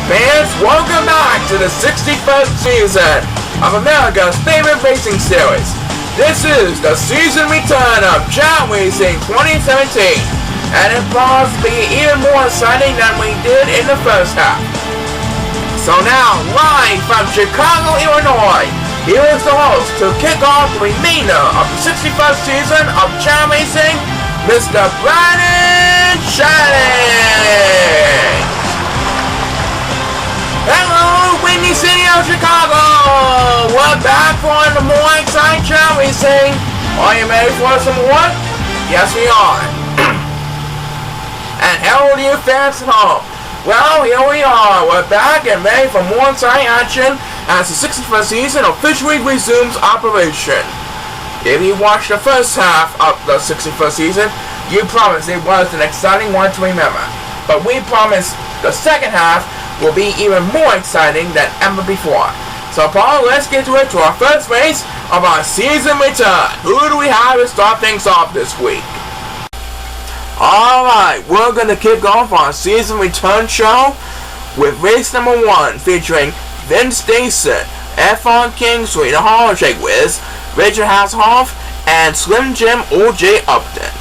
Fans, welcome back to the 61st season of America's favorite racing series. This is the season return of Chao Racing 2017, and it promises to be even more exciting than we did in the first half. So now, live from Chicago, Illinois, here is the host to kick off the remainder of the 61st season of Chao Racing, Mr. Brandon Shannon. Hello, Windy City of Chicago! We're back for the more exciting Chao Racing. Are you ready for some more? Yes, we are. And hello to you fans at home. Well, here we are. We're back and ready for more exciting action as the 61st season officially resumes operation. If you watched the first half of the 61st season, you promised it was an exciting one to remember. But we promise the second half will be even more exciting than ever before. So Paul, let's get to it, to our first race of our season return. Who do we have to start things off this week? Alright, we're going to kick off our season return show with race number 1 featuring Vince Dayson, F1 Kingsley, the Harlem Shake Wiz, Richard Hasselhoff, and Slim Jim O.J. Upton.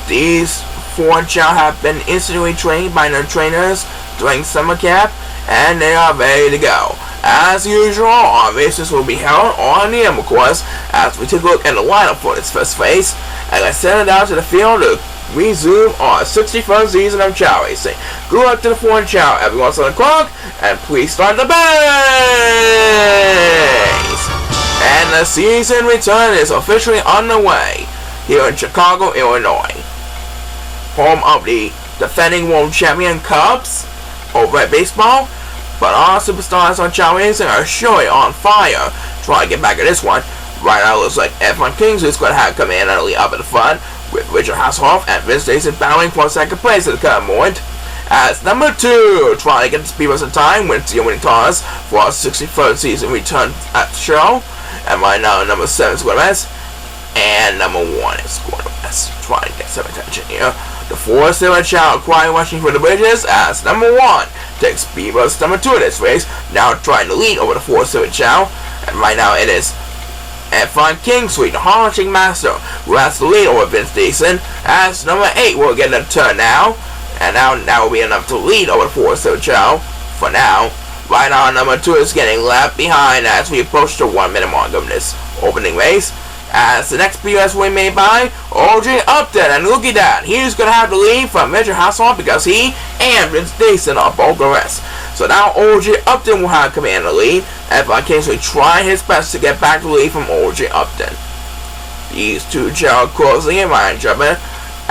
These 4 Chao have been instantly trained by their trainers during summer camp, and they are ready to go. As usual, our races will be held on the Emerald course as we take a look at the lineup for this first race, and let's send it out to the field to resume our 61st season of Chao Racing. Good luck to the 4 Chao. Everyone's on the clock, and please start the base! And the season return is officially underway here in Chicago, Illinois, home of the defending world champion Cubs over at baseball. But our superstars on Chao Racing are surely on fire trying to get back at this one. Right now it looks like F1 Kingsley is going to have come in and lead up at the front, with Richard Hasselhoff and Vince Dayson battling for second place at the current moment. As number 2 trying to get the speed in time with the winning cars for our 61st season return at the show. And right now number 7 is going to mess, and number 1 is going to mess, trying to get some attention here. The 4 Silver Chao quietly rushing for the bridges as number 1 takes speed versus number 2 in this race, now trying to lead over the 4 Silver Chao. And right now it is F1 Kingsley, the Harlem Shake Master, who has the lead over Vince Dayson, as number 8 will get a turn now. And now that will be enough to lead over the 4 Silver Chao for now. Right now number 2 is getting left behind as we approach the 1 minute mark of this opening race, as the next POS will be made by O.J. Upton. And look at that, he's going to have the lead from Richard Hasselhoff because he and Vince Dayson are both the rest. So now O.J. Upton will have command of the lead, F1 Kingsley trying his best to get back the lead from O.J. Upton. These 2 Chao closing in behind each other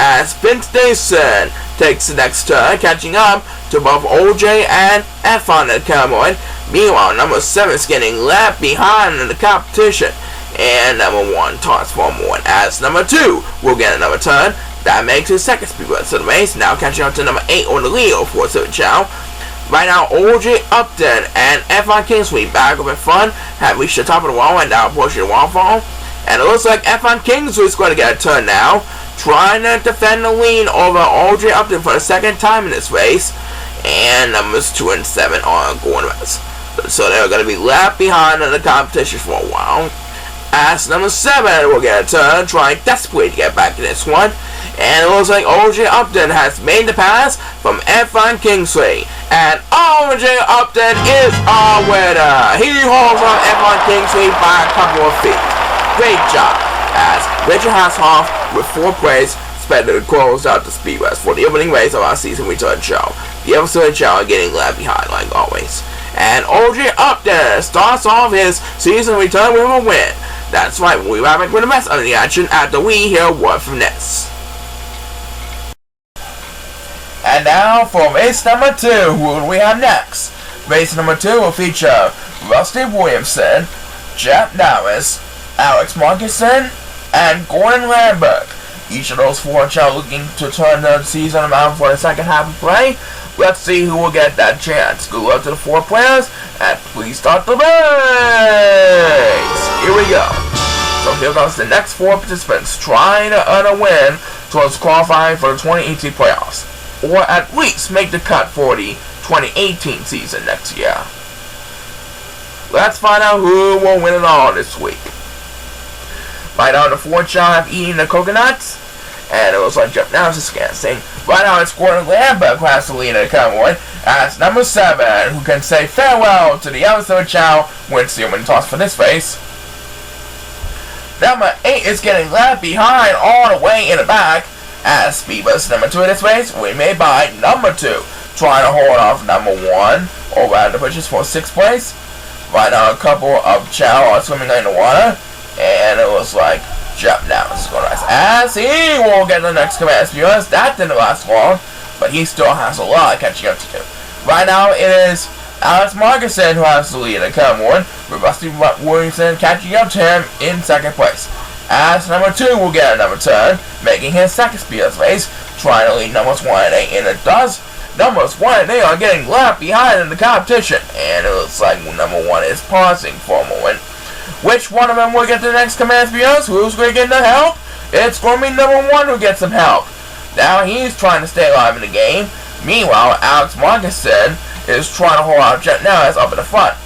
as Vince Dayson takes the next turn, catching up to both O.J. and F1 at the current moment. Meanwhile, number 7 is getting left behind in the competition, and number 1 taunts for a moment as number 2 will get another turn. That makes his second speed run to the race, now catching up to number 8 on the lead of 4 Silver Chao. Right now, O.J. Upton and F1 Kingsley back up in front have reached the top of the wall and now approaching the waterfall. And it looks like F1 Kingsley is going to get a turn now, trying to defend the lead over O.J. Upton for the second time in this race. And numbers 2 and 7 are going to rest, so they're going to be left behind in the competition for a while. As number 7 will get a turn, trying desperately to get back to this one. And it looks like O.J. Upton has made the pass from F1 Kingsley. And O.J. Upton is our winner. He holds on F1 Kingsley by a couple of feet. Great job. As Richard Hasselhoff with 4 plays expected to close out the speed race for the opening race of our season return show. The other Silver Chao are getting left behind like always. And O.J. Upton starts off his season return with a win. That's right, we'll be right back with the rest of the action after we hear a word from this. And now for race number 2, who do we have next? Race number 2 will feature Rusty Williamson, Jeff Norris, Alex Markinson, and Gordon Lambert. Each of those 4 Chao looking to turn the season around for the second half of play. Let's see who will get that chance. Good luck to the 4 players, and please start the race! Here we go. So here comes the next 4 participants trying to earn a win towards qualifying for the 2018 playoffs, or at least make the cut for the 2018 season next year. Let's find out who will win it all this week. Right now, the 4 Chao have eaten the coconuts, and it looks like Jump Now is just dancing. Right now, it's Gordon Lambert who has to lead in the convoy as number 7, who can say farewell to the other 3rd Chao, wins the opening toss for this race. Number 8 is getting left behind all the way in the back as Speed Bus number 2 in this race will be made by number 2, trying to hold off number 1 over at the bushes for 6th place. Right now, a couple of Chao are swimming in the water, and it looks like Jump Now is going to rise as he will get the next command viewers. That didn't last long, but he still has a lot of catching up to do. Right now, it is Alex Markinson who has the lead in the convoy, with Rusty Williamson catching up to him in 2nd place. As number 2 will get another turn, making his 2nd speed race, trying to lead numbers 1 and 8, and it does. Numbers 1 and 8 are getting left behind in the competition, and it looks like number 1 is pausing for a moment. Which one of them will get the next command viewers? Who's going to get the help? It's going to be number 1 who gets some help. Now he's trying to stay alive in the game. Meanwhile, Alex Markinson is trying to hold out Jet Now as up in the front.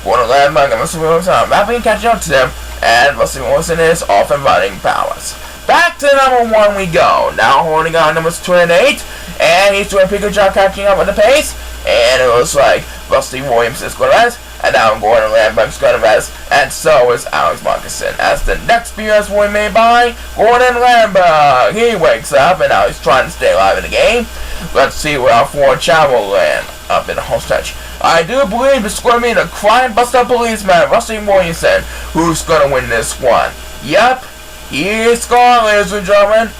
Gordon Lambert and Rusty Williamson are rapidly catching up to them, and Rusty Williamson is off and running powers. Back to number 1 we go. Now holding on numbers 2 and 8, and he's doing a pretty good job catching up with the pace. And it looks like Rusty Williamson is going to rest, and now Gordon Lambert is going to rest, and so is Alex Markinson. As the next BS will be made by Gordon Lambert. He wakes up, and now he's trying to stay alive in the game. Let's see where our 4 Chao will land up in the home stretch. I do believe it's going to be the crime buster policeman, Rusty Williamson, who's going to win this one. Yep, he is gone, ladies and gentlemen.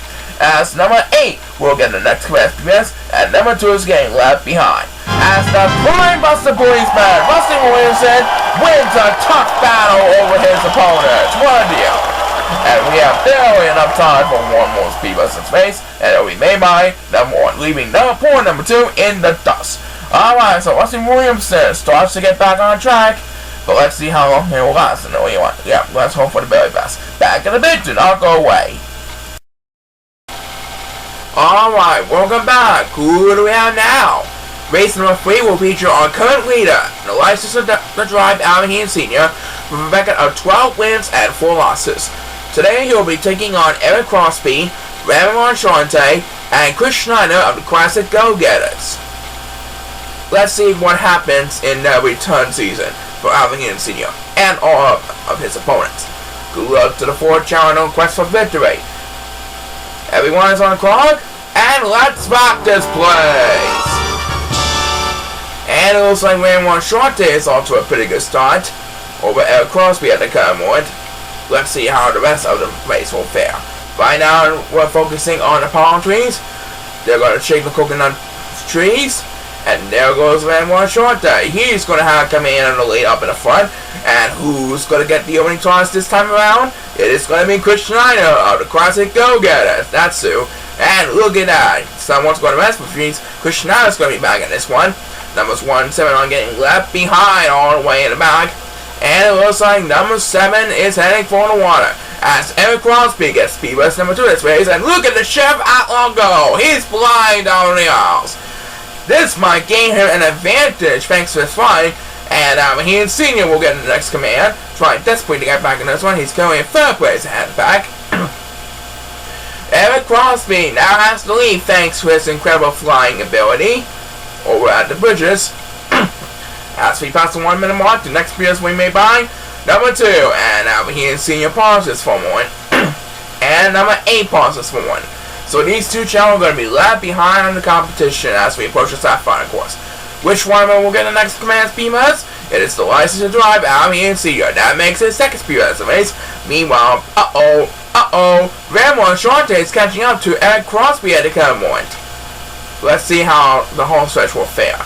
As number 8 will get the next command FPS, and number 2 is getting left behind. As the crime buster policeman, Rusty Williamson, wins a tough battle over his opponent. What a deal. And we have barely enough time for one more speed bus in space, and it will be made by number 1, leaving number 4 and number 2 in the dust. Alright, so Rusty Williamson starts to get back on track, but let's see how long it will last. And what you want? Yeah, let's hope for the very best. Back in a bit, do not go away. Alright, welcome back. Who do we have now? Race number 3 will feature our current leader, the license to drive Alan Hean Sr., with a record of 12 wins and 4 losses. Today he will be taking on Eric Crosby, Ramon Shante, and Chris Schneider of the Classic Go-Getters. Let's see what happens in the return season for Alan Hean Sr. and all of his opponents. Good luck to the 4 Chao on quest for victory. Everyone is on the clock, and let's rock this place! And it looks like Ramon Shante is off to a pretty good start over Eric Crosby at the current moment. Let's see how the rest of the race will fare. Right now, we're focusing on the palm trees. They're going to shake the coconut trees. And there goes Ramon Shante. He's going to have come in on the lead up in the front. And who's going to get the opening toss this time around? It is going to be Chris Schneider of the Classic Go-Getters. That's who. And look at that. Someone's going to rest, which means Chris Schneider's going to be back in this one. Numbers 1 and 7 are getting left behind all the way in the back. And it looks like number 7 is heading for the water, as Eric Crosby gets speed bus number 2 this race. And look at the Chef Outlaw go. He's flying down the aisles. This might gain him an advantage thanks to his flying. And he and Senior will get the next command, trying desperately to get back in this one. He's going in 3rd place ahead back. Eric Crosby now has to lead thanks to his incredible flying ability over at the bridges. As we pass the 1 minute mark, the next speeders we made by number 2, and he and Senior pauses for 1, and number 8 pauses for 1. So these 2 Chao are going to be left behind in the competition as we approach the Sapphire course. Which one of them will get the next command speed bus? It is the license to drive Alan and Senior. That makes it 2nd speed bus race. Meanwhile, Ramon Shante is catching up to Eric Crosby at the current moment. Let's see how the home stretch will fare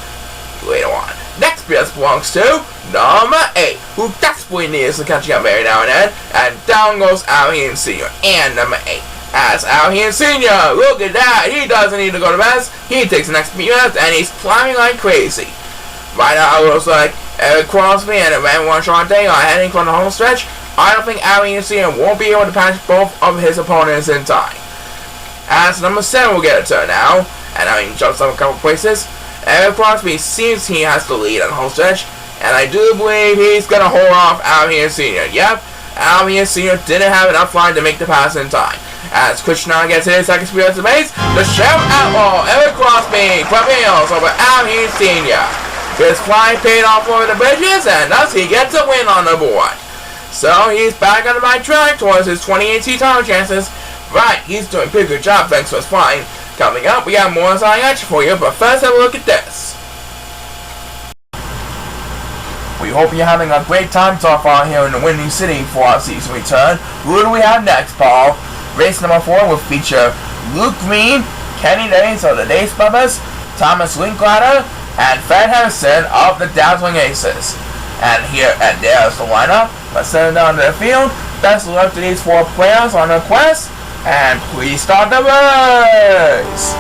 later on. Next BS belongs to number 8, who desperately needs to catch up every now and then. And down goes Alan Sr. and number 8. As Alan Sr., look at that, he doesn't need to go to rest. He takes the next BS and he's climbing like crazy. Right now it looks like Eric Crosby and Ramon Shante are heading for the home stretch. I don't think Alan Sr. won't be able to patch both of his opponents in time. As number 7 will get a turn now, and now he jumps up a couple places. Evan Crosby seems he has the lead on the home stretch, and I do believe he's going to hold off Alvin Sr. Yep, Alvin Sr. didn't have enough line to make the pass in time. As Krishna gets his second speed at the base, the Chef Outlaw, Evan Crosby, prevails over Alvin Sr. His flying paid off over the bridges, and thus he gets a win on the board. So he's back on the right track towards his 2018 title chances. Right, he's doing a pretty good job thanks to his flying. Coming up, we got more exciting action for you, but first have a look at this. We hope you're having a great time so far here in the Windy City for our season return. Who do we have next, Paul? Race number 4 will feature Luke Green, Kenny Days of the Days Brothers, Thomas Linklater, and Fred Harrison of the Dazzling Aces. And there's the lineup. Let's send it down to the field. Best of luck to these 4 players on their quest. And please start the race.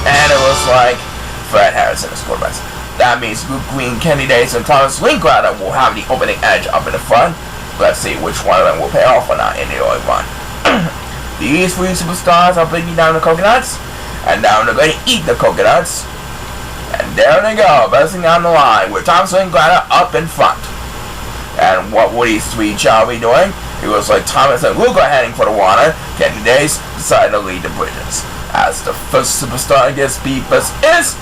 And it looks like Fred Harrison is quarterback. That means Luke Green, Kenny Days, and Thomas Linklater will have the opening edge up in the front. Let's see which one of them will pay off or not in the early run. These 3 superstars are bringing down the coconuts. And now they're going to eat the coconuts. And there they go, bursting down the line with Thomas Linklater up in front. And what will these 3 Chao be doing? It was like Thomas and Luke are heading for the water. Kenny Days decided to lead the bridges. As the first superstar gets beat is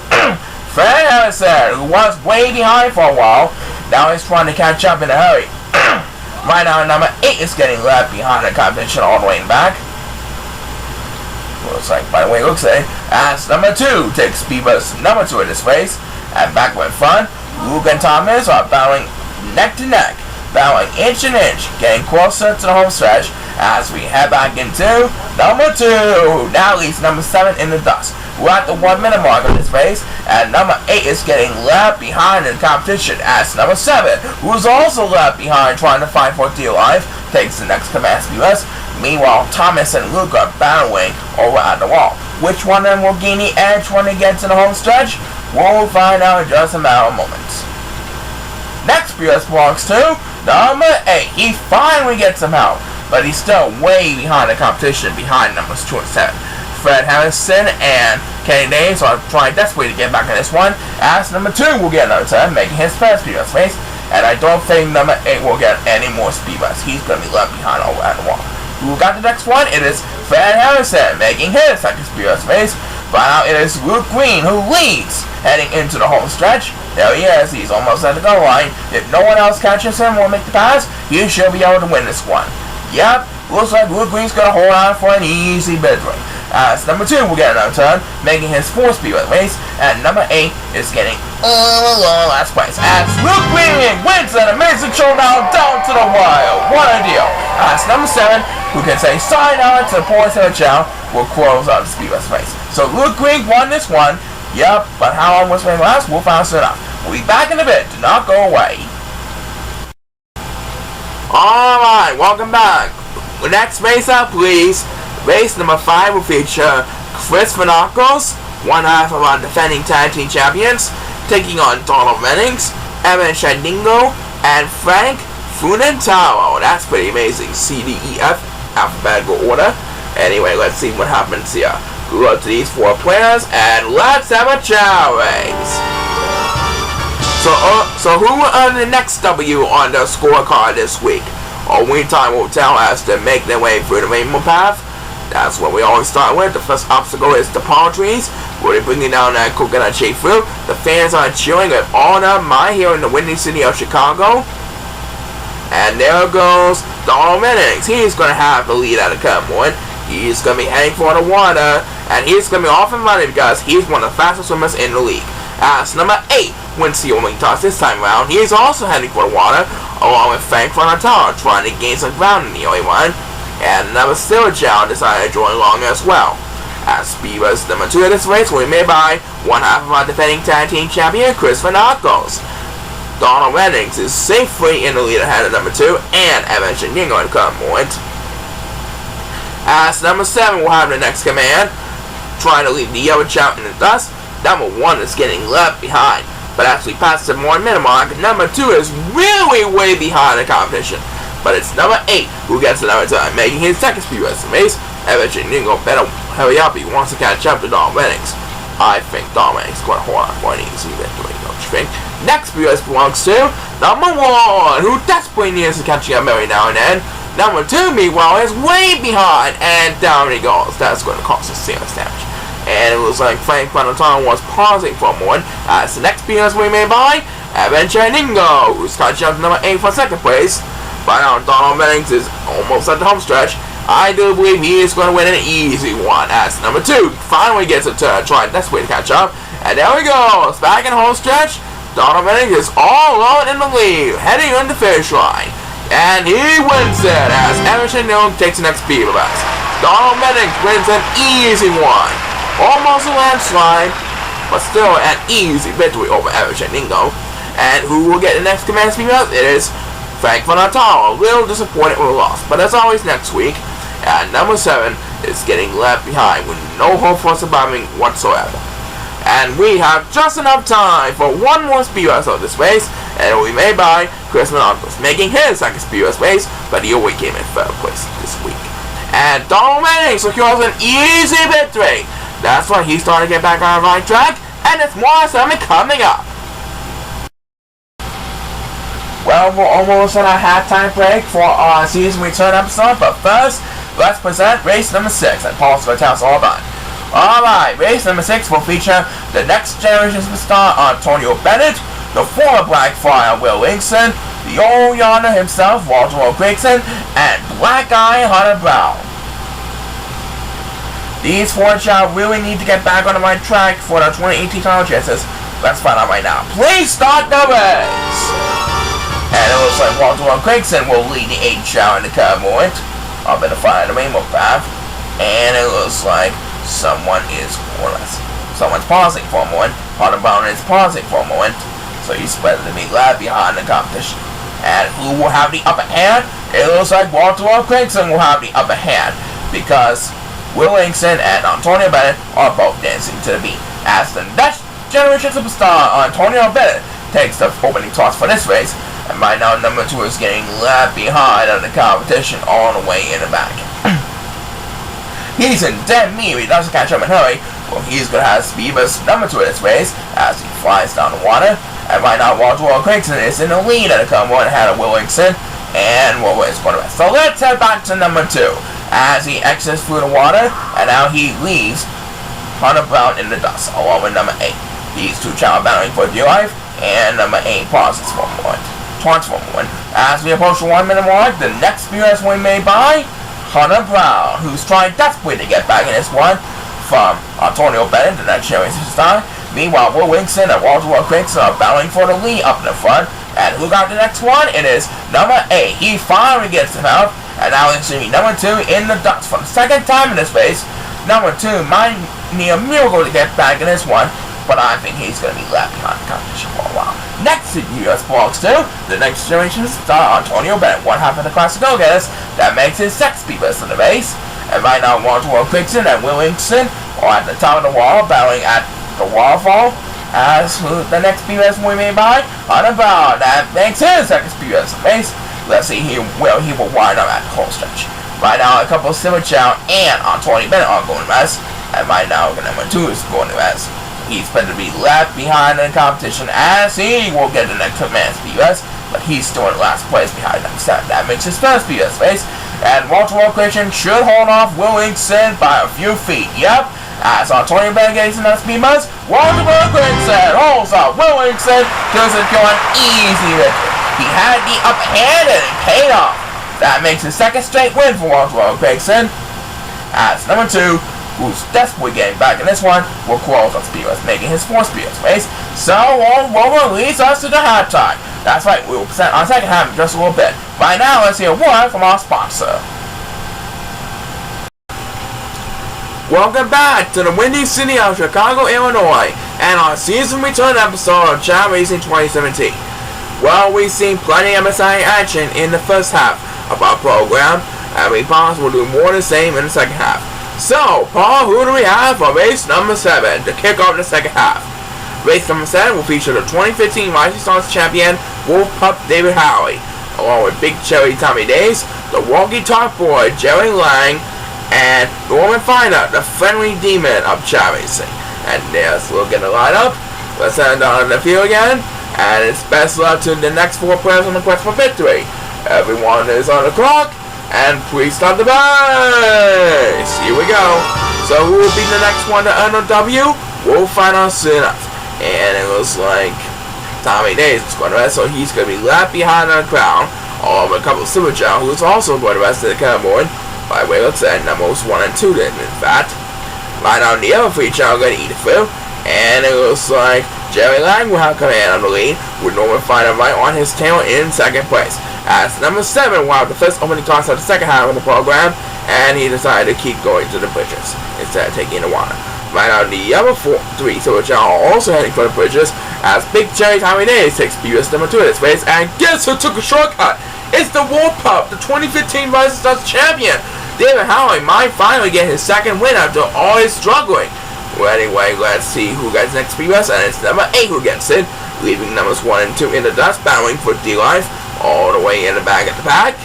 Fred Harrison, who was way behind for a while. Now he's trying to catch up in a hurry. Right now, number 8 is getting left behind the competition all the way back. Looks like, by the way, looks like, as number 2 takes Beaver's number 2 in this race. And back in front, Luke and Thomas are battling neck to neck, battling inch and inch, getting closer to the home stretch as we head back into number 2. Now leaves number 7 in the dust. We're at the 1 minute mark of this race, and number 8 is getting left behind in the competition as number 7, who's also left behind trying to fight for dear life, takes the next command speedless. Meanwhile, Thomas and Luke are battling over at the wall. Which one of them will gain the edge when they get to the home stretch? We'll find out in just a matter of moments. Next speedless belongs to number 8. He finally gets some help, but he's still way behind the competition, behind numbers 2 and 7. Fred Harrison and Kenny Days are trying desperately to get back in this one, as number 2 will get another turn, making his first speedless race, and I don't think number 8 will get any more speedless. He's going to be left behind over at the wall. Who got the next one? It is Fred Harrison, making his second speedless race. But now it is Luke Green who leads, heading into the home stretch. There he is, he's almost at the goal line. If no one else catches him or make the pass, he should be able to win this one. Yep, looks like Luke Green's going to hold on for an easy victory. As number 2 will get another turn, making his 4th speedway race, and number 8 is getting last place. As Luke Green wins an amazing showdown down to the wire. What a deal. As number 7, who can say sorry now to the points of the Chao, will close out the speedway race. So Luke Green won this one. Yep, but how long was it last? We'll find soon enough. We'll be back in a bit. Do not go away. Alright, welcome back. The next race up, please. Race number 5 will feature Chris Vanakos, one half of our defending tag team champions, taking on Donald Jennings, Evan Shandingo, and Frank Funentaro. That's pretty amazing. C-D-E-F, alphabetical order. Anyway, let's see what happens here. Good luck to these 4 players, and let's have a Chao race. So who will earn the next W on the scorecard this week? Only time will tell as they make their way through the rainbow path. That's what we always start with. The first obstacle is the palm trees, where they're bringing down that coconut-shaped fruit. The fans are cheering with all their might here in the windy city of Chicago. And there goes Donald Jennings. He's going to have the lead at the curb one. He's going to be heading for the water, and he's going to be off and running because he's one of the fastest swimmers in the league. As number 8 wins the opening toss this time around, he's also heading for the water, along with Frank Funentaro, trying to gain some ground in the early one. And number 7 Chao decided to join along as well. As Beaver's number 2 of this race will be made by one half of our defending tag team champion, Chris Vanakos. Donald Jennings is safely in the lead ahead of number 2, and Evan Shandingo at the current moment. As number 7 will have the next command, trying to leave the other Chao in the dust. Number 1 is getting left behind, but as we pass the 1 minute mark, number 2 is really way behind the competition. But it's number 8 who gets another time, making his second speed race. Evan Shandingo better hurry up, he wants to catch up to Donald Jennings. I think Dominic's going to hold on for an easy victory, don't you think? Next BS belongs to number 1, who desperately needs to catch up every now and then. Number 2, meanwhile, is way behind, and down he goes. That's going to cause us serious damage. And it looks like Frank Valentino was pausing for a moment as the next BS we made by Adventure Ningo, who's catching up to number 8 for second place. By now, Donald Bennings is almost at the home stretch. I do believe he is going to win an easy one as number 2 finally gets a turn, trying desperately to catch up. And there we go, it's back in the home stretch. Donald Bennings is all alone in the lead, heading on the finish line. And he wins it as Adventure Ningo takes the next speed of us. Donald Bennings wins an easy one. Almost a landslide, but still an easy victory over Adventure Ningo. And who will get the next command speed up? It is Frank Valentino. A little disappointed with a loss, but as always next week. And number 7 is getting left behind with no hope for surviving whatsoever. And we have just enough time for one more speed race of this race, and it will be made by Chris Monagos, making his second speed race, but he only came in 3rd place this week. And Donald Manning secures an easy victory. That's why he's starting to get back on the right track, and it's more something coming up. Well, we're almost at our halftime break for our season return episode, but first, let's present race number 6, and Paul's going to tell us all about it. Alright, race number 6 will feature the next generation superstar Antonio Bennett, the former Blackfire Will Linkson, the old yonder himself Walter O'Grigson, and Black Eye Hunter Brown. These 4 shall really need to get back on the right track for the 2018 title chances. Let's find out right now. Please start the race! And it looks like Walter O'Grigson will lead the 8 shall in the curve moment up in the front of the rainbow path. And it looks like someone's pausing for a moment. Hunter Brown is pausing for a moment. So he's spreading to be left behind the competition. And who will have the upper hand? It looks like Walter O'Grigson will have the upper hand, because Will Linkson and Antonio Bennett are both dancing to the beat. As the next generation superstar Antonio Bennett takes the opening toss for this race, and right now number 2 is getting left behind on the competition all the way in the back. He's in dead meat if he doesn't catch up in a hurry. Well, he's going to have speed versus number 2 in this race as he flies down the water. And right now Walter O'Grigson is in the lead at the curve one ahead of Will Linkson and Will is going to rest. So let's head back to number 2 as he exits through the water, and now he leaves Hunter Brown in the dust along with number 8. These 2 challenge battling for dear life, and number 8 pauses for a moment. Taunts for a moment. As we approach the 1 minute mark, the next speed race will be made by Hunter Brown, who's trying desperately to get back in this one from Antonio Bennett, the next generation star. Meanwhile, Will Linkson and Walter O'Grigson are battling for the lead up in the front. And who got the next one? It is number 8. He finally gets him out, and now it's going to be number 2 in the dust for the 2nd time in this race. Number 2 might need a miracle to get back in this one, but I think he's going to be left behind the competition for a while. Next to US belongs to the next generation star Antonio Bennett, one half of the class to go-getters. That makes his 6th speed race in the race. And right now Walter O'Grigson and Will Linkson are at the top of the wall, battling at the waterfall. As the next speed race will be made by Hunter Brown. That makes his 2nd speed race in the race. Let's see where he will wind up at the whole stretch. Right now, a couple of Silver Chao and Antonio Bennett are going to rest. And right now, number 2 is going to rest. He's better to be left behind in the competition as he will get the next command speed race, but he's still in last place behind number 7. That makes his 3rd speed race. And Walter O'Grigson should hold off Will Linkson by a few feet. Yep. As Antonio Bennett gets another speed buzz, Walter O'Grigson holds up Will Linkson to secure an easy victory. He had the upper hand and it paid off. That makes his 2nd straight win for Walter O'Grigson. As number 2, who's desperately getting back in this one, will close on speed race, making his 4th speed race. So will release us to the halftime. That's right, we will present our 2nd half in just a little bit. Right now, let's hear a word from our sponsor. Welcome back to the Windy City of Chicago, Illinois, and our season return episode of Chao Racing 2017. Well, we've seen plenty of exciting action in the first half of our program, and we promise we'll do more of the same in the 2nd half. So, Paul, who do we have for race number 7 to kick off the 2nd half? Race number 7 will feature the 2015 Rising Stars champion, Wolf Pup David Howley, along with Big Cherry Tommy Days, the Walkie Talk Boy Jerry Lang, and Norman Finer, the friendly demon of Chao Racing. And there's look at the lineup. Let's send down on the field again. And it's best luck to the next 4 players on the quest for victory. Everyone is on the clock. And please start the race. Here we go. So who will be the next one to earn a W? We'll find out soon enough. And it looks like Tommy Days is going to rest, so he's going to be left behind on the crowd. All of a couple of Super Chao, who's also going to rest in the cardboard. By the way, let's say numbers 1 and 2 then, in fact. Right on the other 3 Chao going to eat the food. And it looks like Jerry Lang will have command on the lead, with Norman Finer right on his tail in second place. As number 7 will have the first opening toss of the second half of the program, and he decided to keep going to the bridges instead of taking the water. Right on the other 3 Super Chao are also heading for the bridges, as Big Cherry Tommy Days takes PUS number 2 in this race, and guess who took a shortcut? It's the War Pup, the 2015 Rising Stars champion. David Howley might finally get his second win after all his struggling. Well, anyway, let's see who gets next PUS, and it's number 8 who gets it, leaving numbers 1 and 2 in the dust, battling for D-Life all the way in the back at the back.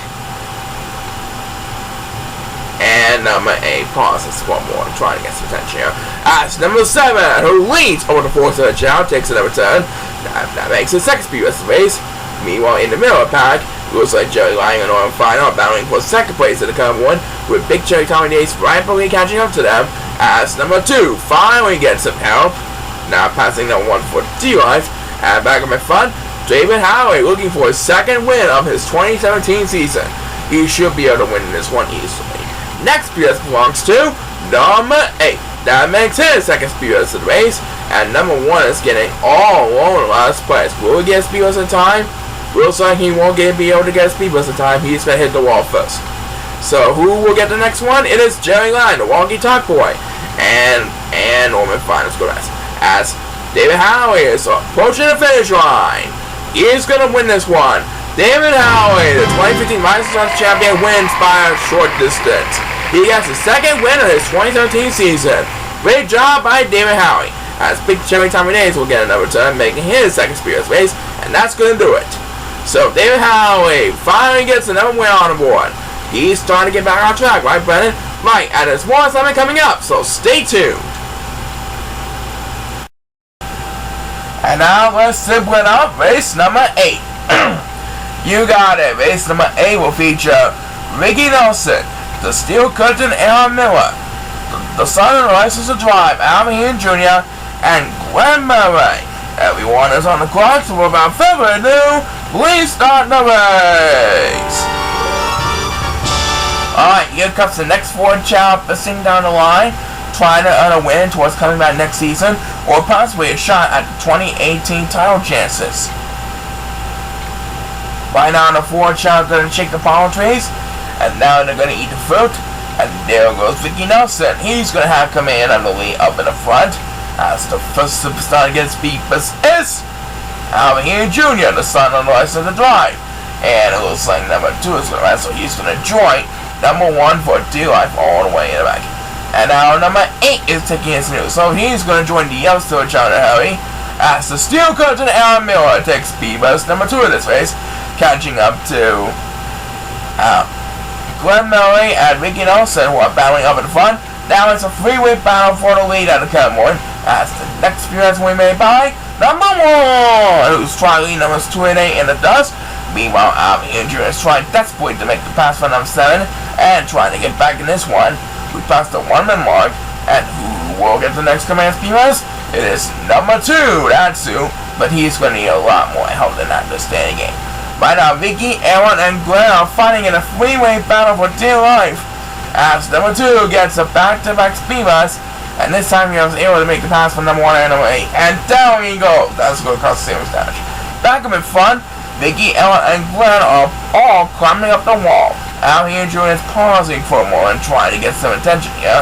And number 8 pauses one more, trying to get some attention here. As number 7, who leads over the 4th Super Chao, takes another turn. That makes his second PUS race. Meanwhile, in the middle of the pack, looks like Jerry Lang and Norman Finer are battling for second place in the cardboard, with Big Cherry Tommy Days rightfully catching up to them. As number 2 finally gets some help, now passing number 1 for D-Life. And back up in front, David Howley looking for his second win of his 2017 season. He should be able to win this one easily. Next PUS belongs to number 8. That makes his second PUS of the race, and number 1 is getting all alone in last place. Will he get PUS in time? Looks like he won't be able to get his PUS in time. He's going to hit the wall first. So who will get the next one? It is Jerry Lang, the Wonky Talk Boy, and Norman Finer's going to rest. As David Howley is approaching the finish line. He's going to win this one. David Howley, the 2015 Rising Stars champion, wins by a short distance. He gets his second win of his 2013 season. Great job by David Howley. As Big Cherry Tommy Days will get another turn, making his second PUS race, and that's going to do it. So David Howley finally gets another win on the board. He's starting to get back on track, right, Brennan? Right, and there's more assignment coming up, so stay tuned. And now let's simple it up. Race number 8. You got it. Race number 8 will feature Ricky Nelson, the Steel Curtain Aaron Miller, the son and license to drive Alvin Jr., and Glenn Murray. Everyone is on the clock, so without further ado, please start the race. Alright, here comes the next 4 Chao pissing down the line, trying to earn a win towards coming back next season, or possibly a shot at the 2018 title chances. Right now, the 4 Chao are going to shake the palm trees, and now they're going to eat the fruit. And there goes Ricky Nelson. He's going to have command on the lead up in the front. As the first superstar to get his PUS is Alvin Jr., the son of the license to drive. And it looks like number 2 is going to rest, so he's going to join number 1 for D-Life all the way in the back. And now number 8 is taking his new, so he's going to join the other Steel Chao to hurry. As the Steel Curtain Aaron Miller takes PUS number 2 in this race, catching up to Glenn Murray and Ricky Nelson, who are battling up in front. Now it's a 3-way battle for the lead at the cardboard. As the next PUS will be made by number 1, who's trying to lead numbers 2 and 8 in the dust. Meanwhile, Alvin Jr. is trying desperately to make the pass for number 7 and trying to get back in this one. We passed the 1-minute mark, and who will get the next command's PUS? It is number 2, that's who, but he's going to need a lot more help than that to stay in the game. Right now, Vicky, Aaron, and Glenn are fighting in a 3-way battle for dear life. As number 2 gets a back-to-back PUS, and this time he was able to make the pass for number 1 and number 8, and down he goes. That's going to cost serious damage. Back up in front, Vicky, Ellen, and Glenn are all climbing up the wall. Alvin Jr. is pausing for a moment, trying to get some attention here.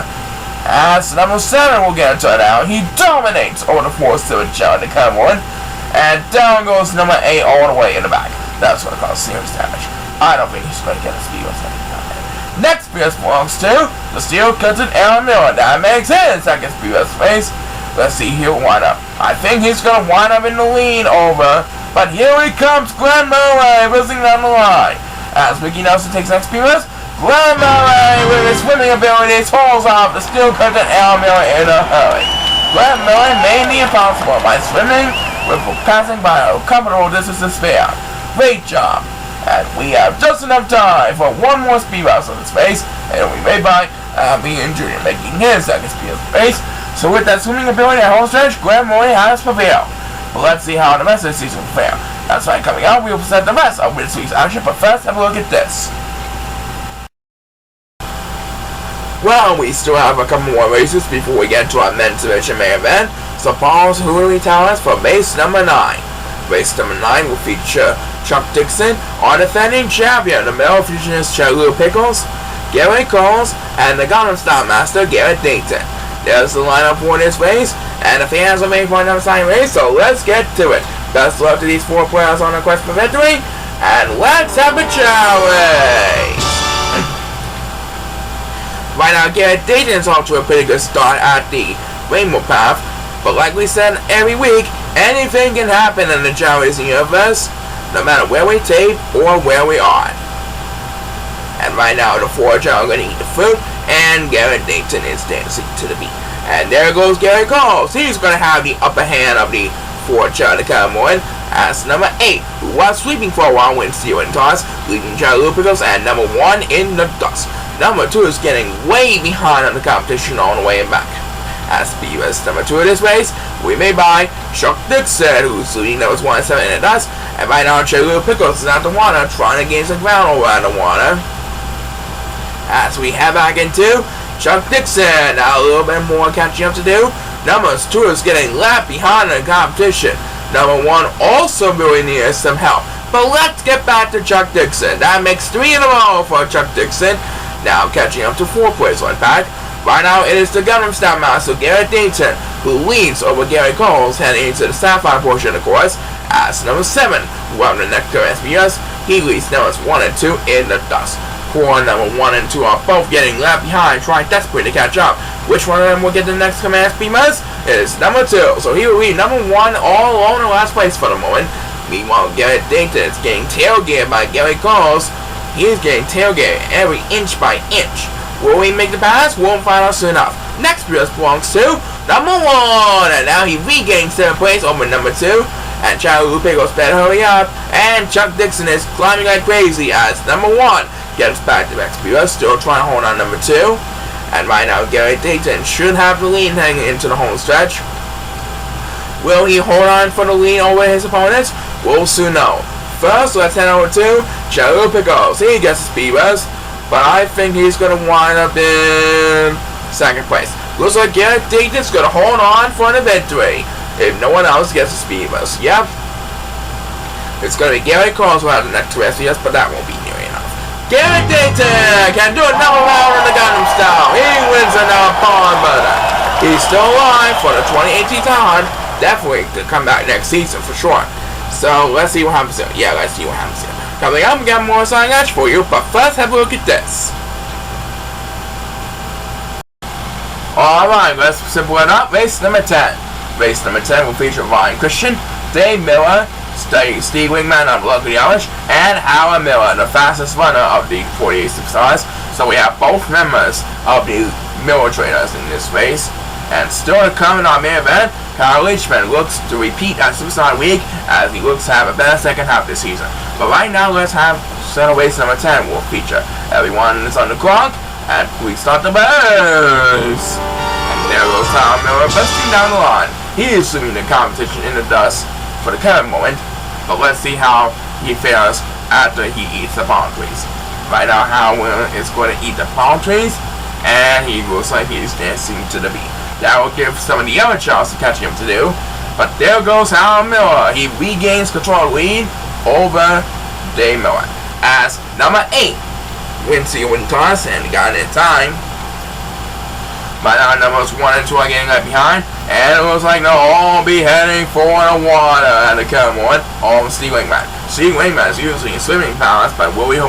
As number 7 will get a turn out, he dominates over the 4th Super Chao to come one, and down goes number 8 all the way in the back. That's going to cause serious damage. I don't think he's going to get a PUS anytime. Next PUS belongs to the Steel Curtain Aaron Miller. That makes his second PUS race. Let's see who will wind up. I think he's going to wind up in the lead over. But here he comes, Glenn Murray, whizzing down the line. As Ricky Nelson takes next PUS, Glenn Murray, with his swimming abilities, falls off the Steel Curtain Aaron Miller in a hurry. Grant Miller made the impossible by swimming with passing by a comfortable distance to spare. Great job! And we have just enough time for one more speed race on this race, and we made by me and Junior making his second speed race. So with that swimming ability at home stretch, Grant Miller has prevailed. But let's see how the rest of the season will fare. That's why coming out, we will present the rest of this week's action, but first have a look at this. Well, we still have a couple more races before we get to our men's division main event, so pause who will tell us for race number 9. Race number 9 will feature Chuck Dixon, our defending champion. The male features Chao Pickles, Gary Coles, and the Gangnam Style Master, Garrett Dayton. There's the lineup for this race, and the fans are made for another sign race, so let's get to it. Best of luck to these 4 players on a quest for victory, and let's have a challenge! Right now, Garrett Dayton's off to a pretty good start at the Rainbow Path, but like we said every week, anything can happen in the Chao Racing universe, no matter where we tape or where we are. And right now, the 4 Chao are going to eat the fruit, and Garrett Dayton is dancing to the beat. And there goes Gary Coles. He's going to have the upper hand of the 4 Chao to come on as number 8, who was sweeping for a while when stealing toss, leading Chao Lupicos, and number 1 in the dust. Number 2 is getting way behind on the competition on the way back. As Beavis number 2 of this race, we made by Chuck Dixon, who's leading numbers 1 and 7 in the dust. And right now, Chao Pickles is out the water, trying to gain some ground over the water. As we head back into Chuck Dixon, now a little bit more catching up to do. Number 2 is getting left behind in the competition. Number 1 also really needs some help. But let's get back to Chuck Dixon. That makes 3 in a row for Chuck Dixon. Now catching up to 4 players on back. Right now it is the Gangnam Style Master Garrett Dayton who leads over Gary Coles heading into the Sapphire portion of the course. As number 7, who have the Nectar SBS, he leads numbers 1 and 2 in the dust. Core number 1 and 2 are both getting left behind, trying desperately to catch up. Which one of them will get the next command speed bus? It is number 2, so he will lead number 1 all alone in last place for the moment. Meanwhile, Garrett Dayton is getting tailgated by Gary Coles. He is getting tailgated every inch by inch. Will he make the pass? We'll find out soon enough. Next race belongs to number 1, and now he regains 7th place over number 2. And Chao Pickles better hurry up. And Chuck Dixon is climbing like crazy as number 1 gets back to XPS, still trying to hold on number 2. And right now, Garrett Dayton should have the lead hanging into the home stretch. Will he hold on for the lead over his opponents? We'll soon know. First, let's head over to Chao Pickles. He gets the speed bus, but I think he's going to wind up in 2nd place. Looks like Garrett Dayton's going to hold on for the victory if no one else gets the speed bus. Yep. It's going to be Gary Coles who has the next race, yes, but that won't be near enough. Garrett Dayton can do another round in the Gangnam Style. He wins another pole butter. He's still alive for the 2018 time. Definitely to come back next season for sure. So let's see what happens here. Yeah, let's see what happens here. Coming up, we got more sign action for you, but first have a look at this. Alright, let's simple it up. Race number 10. Race number 10 will feature Ryan Christian, Dave Miller, Steve Wingman of Lucky Irish, and Howard Miller, the fastest runner of the 48 Superstars. So we have both members of the Miller Traders in this race. And still to come in our main event, Kyle Leachman looks to repeat that Superstar week as he looks to have a better second half this season. But right now, let's have center race number 10 will feature everyone is on the clock, and we start the bus. And there goes Kyle Miller busting down the line. He is leading the competition in the dust for the current moment, but let's see how he fares after he eats the palm trees. Right now, Howard Miller is going to eat the palm trees, and he looks like he's dancing to the beat. That will give some of the other Charles to catch him to do. But there goes Howard Miller. He regains control of the lead over Dave Miller. As number 8 wins the win toss and got it in time. By now, numbers 1 and 2 are getting left behind. And it looks like they'll all be heading for the water at the come on. All Steve Wingman. Steve Wingman is usually in swimming powers, but will he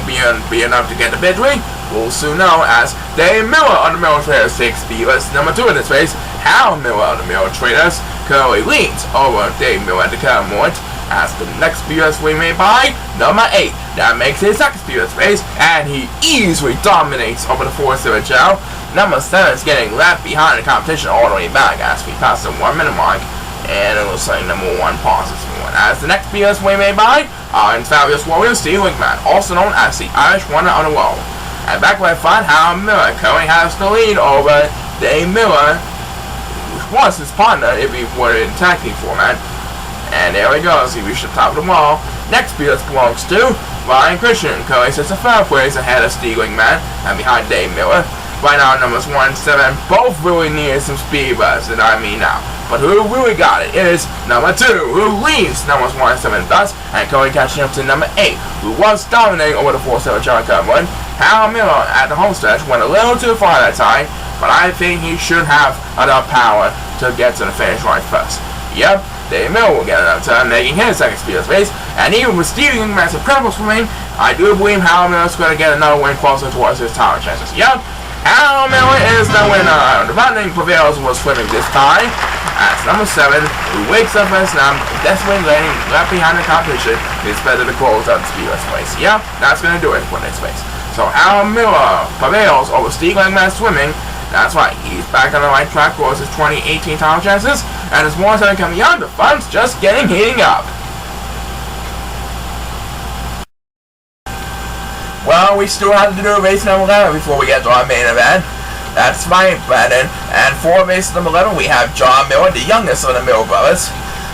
be enough to get the victory? We'll soon know as Dave Miller on the Miller Traders takes speedless number 2 in this race. Hal Miller on the Miller Traders currently leads over Dave Miller at the current moment as the next speedless we made by number 8. That makes his second speedless race, and he easily dominates over the 4-7 Chao. number 7 is getting left behind in the competition all the way back as we pass the 1 minute mark. And it looks like number 1 pauses for one. As the next BS way made by our fabulous warrior Steve Wingman, also known as the Irish Wonder on the World. And back when I find how Miller currently has the lead over Dave Miller, who was his partner if he were in tag team format. And there he goes, he reached the top of the wall. Next BS belongs to Ryan Christian, currently sits in 3rd place ahead of Steve Wingman and behind Dave Miller. Right now, numbers 1 and 7 both really needed some speed buzz, and I mean now. But who really got it is number 2, who leaves numbers 1 and 7 thus, and currently catching up to number 8, who was dominating over the 4-7 John Cumberland. Hal Miller at the home stretch went a little too far that time, but I think he should have enough power to get to the finish line first. Yep, Dave Miller will get enough time, making his second speed race, and even with Steve Wingman's incredible swimming, I do believe Hal Miller's going to get another win closer towards his title chances. Yep. Hal Miller is the winner. The running prevails was swimming this time. As number 7, who wakes up as now, desperately laying left behind the competition, is better to close out the speedless race. Yeah, that's going to do it for this race. So Hal Miller prevails over Steve Langman swimming. That's right, he's back on the right track towards his 2018 title chances, and as more time coming on, the fun's just heating up. Well, we still have to do race number 11 before we get to our main event. That's right, Brandon. And for race number 11, we have John Miller, the youngest of the Miller brothers,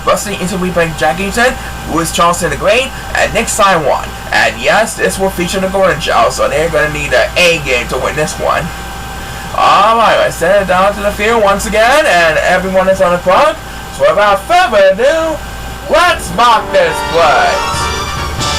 Rusty Interweaving Jackington, Louis Charleston the Great, and Nick Simon. And yes, this will feature the Golden Child, so they're going to need an A game to win this one. Alright, let's send it down to the field once again, and everyone is on the clock. So without further ado, let's mark this place.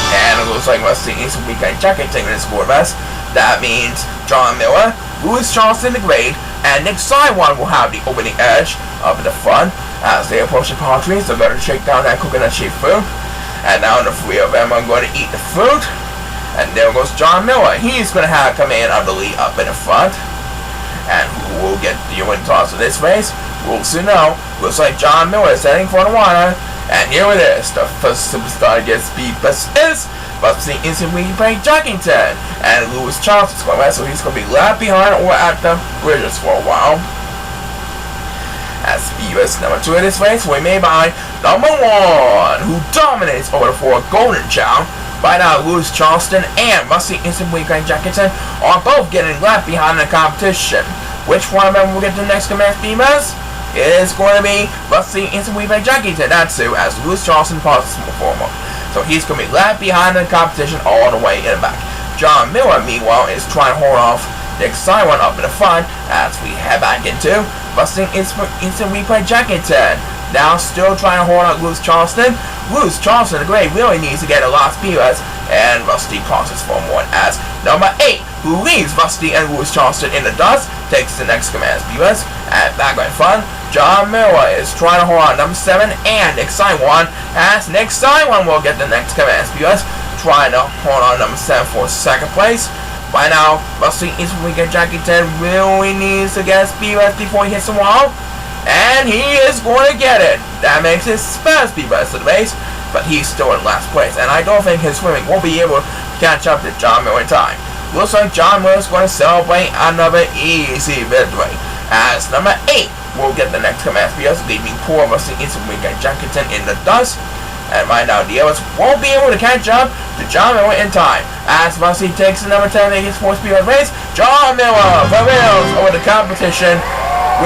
And it looks like Rusty Interweaving Jackington in the score best. That means John Miller, Louis Charleston the Great, and Nick Simon will have the opening edge up in the front. As they approach the palm trees, they're going to shake down that coconut shaped fruit. And now the 3 of them are going to eat the fruit. And there goes John Miller. He's going to have command of the lead up in the front. And who will get the win toss of this race? We'll soon know. Looks like John Miller is heading for the water. And here it is. The first superstar to get speed best is Rusty Interweaving Jackington. And Louis Charleston's going to so he's going to be left behind or at the bridges for a while. As speedless number 2 in this race, we made by number 1, who dominates over the 4 Golden Chao. Right now, Louis Charleston and Rusty Interweaving Jackington are both getting left behind in the competition. Which one of them will get the next command speedless? It is going to be Rusty Interweaving Jackington. That's who, as Louis Charleston passes forward. So he's going to be left behind in the competition all the way in the back. John Miller, meanwhile, is trying to hold off Nick Simon up in the front as we head back into Rusty Interweaving Jackington. Now still trying to hold out Louis Charleston. Louis Charleston the Great really needs to get a lot of speed, and Rusty passes forward as number 8, who leaves Rusty and Louis Charleston in the dust, takes the next command speed, and back in front, John Miller is trying to hold on number 7 and Nick Simon, as Nick Simon will get the next command speed, trying to hold on number 7 for 2nd place. By now, Rusty Interweaving Jackington really needs to get speed before he hits the wall, and he is going to get it. That makes his first speed of the race, but he's still in last place, and I don't think his swimming will be able to catch up to John Miller in time. Looks like John Miller is going to celebrate another easy victory, as number 8 will get the next command speed, leaving poor Rusty Interweaving Jackington in the dust. And right now, the others won't be able to catch up to John Miller in time. As Rusty takes the number 10 in his 4th speed race, John Miller prevails over the competition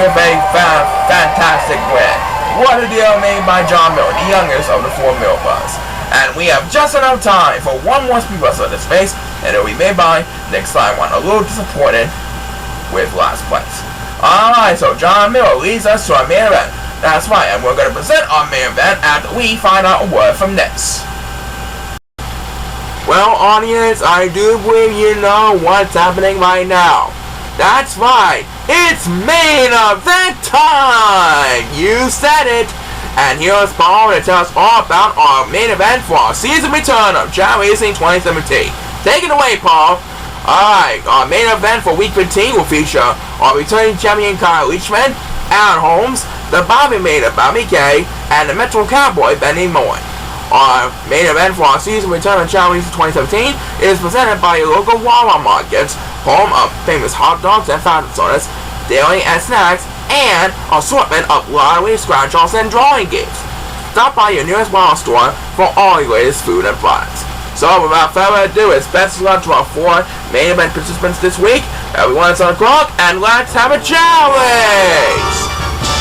with a fantastic win. What a deal made by John Miller, the youngest of the 4 Miller brothers. And we have just enough time for one more speed bus of this race, and it will be made by Nick Simon, a little disappointed with last place. Alright, so John Miller leads us to our main event. That's right, and we're going to present our main event after we find out a word from this. Well, audience, I do believe you know what's happening right now. That's right, it's main event time! You said it! And here's Paul to tell us all about our main event for our season return of Chao Racing 2017. Take it away, Paul! Alright, our main event for week 15 will feature our returning champion Kyle Leachman, Alan Holmes, the Bobby Maid of Bobby K, and the Metro Cowboy Benny Moore. Our main event for our season return of Chao Racing 2017 is presented by your local Wawa markets, home of famous hot dogs and fountain sodas, dairy and snacks, and assortment of lottery, scratch-offs, and drawing games. Stop by your nearest Wawa store for all your latest food and products. So without further ado, it's best of luck to our 4 main event participants this week. Everyone's on the clock, and let's have a challenge!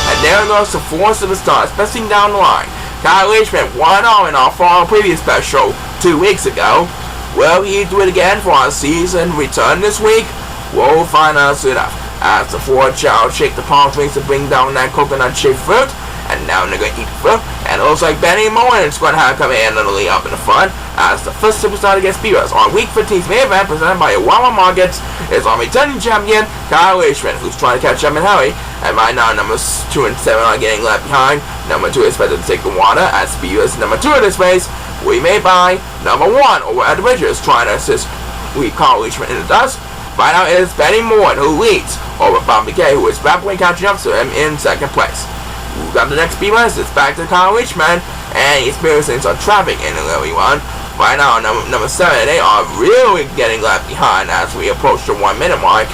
And there goes the 4 superstars pressing down the line. Kyle Leachman 1-0 in our fall preview special 2 weeks ago. Will he do it again for our season return this week? We'll find out soon enough. As the 4 Chao shake the palm drinks to bring down that coconut shaped fruit. And now they're going to eat the fruit. And it looks like Benny Moore is going to have come in and lead up in the front. As the first superstar against Beavers on Week 15's main event presented by Wawa Markets is our returning champion, Kyle Leachman, who's trying to catch up in hurry. And right now, numbers 2 and 7 are getting left behind. Number 2 is expected to take the water as Beavers number 2 in this race. We made by number 1 over at the Ridges trying to assist Kyle Leachman in the dust. Right now it is Benny Moore who leads over Bobby K, who is rapidly catching up to him in second place. We got the next Beavers, it's back to Kyle Leachman, and he's experiencing some traffic in the early one. Right now, number 7, they are really getting left behind as we approach the 1 minute mark.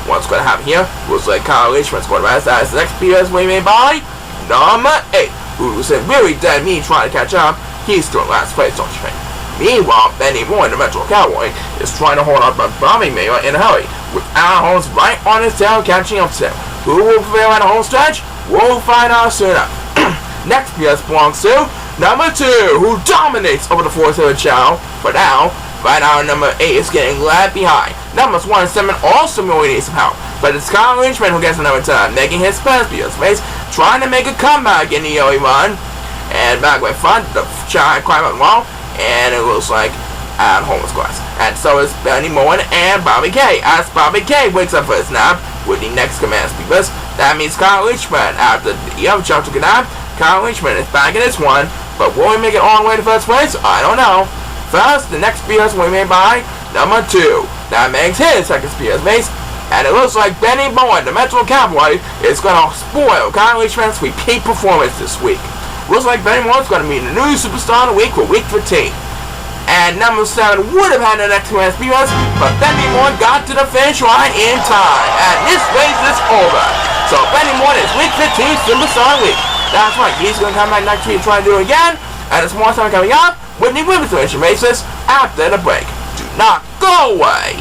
What's going to happen here? Looks like Kyle Leachman's going to rest as the next Beavers we made by number 8, who's really dead meat trying to catch up. He's still in last place, don't you think? Meanwhile, Benny Moore, the Metro Cowboy, is trying to hold up a Bobby Mayer in a hurry, with Alan Holmes right on his tail catching up to him. Who will prevail at the home stretch? We'll find out soon enough. Next PS belongs to number 2, who dominates over the 4-7 Chao. For now, right now number 8 is getting left behind. Numbers 1 and 7 also really need some help. But it's Kyle Leachman who gets the number 10, making his first PS race, trying to make a comeback in the early run. And back with front, the Chao climb up the wall, and it looks like at Holmes class. And so is Benny Moore and Bobby K. As Bobby K wakes up for his nap with the next command speakers, that means Kyle Leachman. After the other Chao took a nap, Kyle Leachman is back in this one. But will he make it all the way to first place? I don't know. First, the next PS will be made by number 2. That makes his second PS base. And it looks like Benny Moore, the Metro Cowboy, is going to spoil Kyle Leachman's repeat performance this week. Looks like Benny Moore is going to be the new superstar of the week for Week 15. And number 7 would have had the next two SPS, but Benny Moore got to the finish line in time. And this race is over. So Benny Moore is Week 15 Superstar Week. That's right, he's going to come back next week and try to do it again. And it's more time coming up with the women's division races after the break. Do not go away.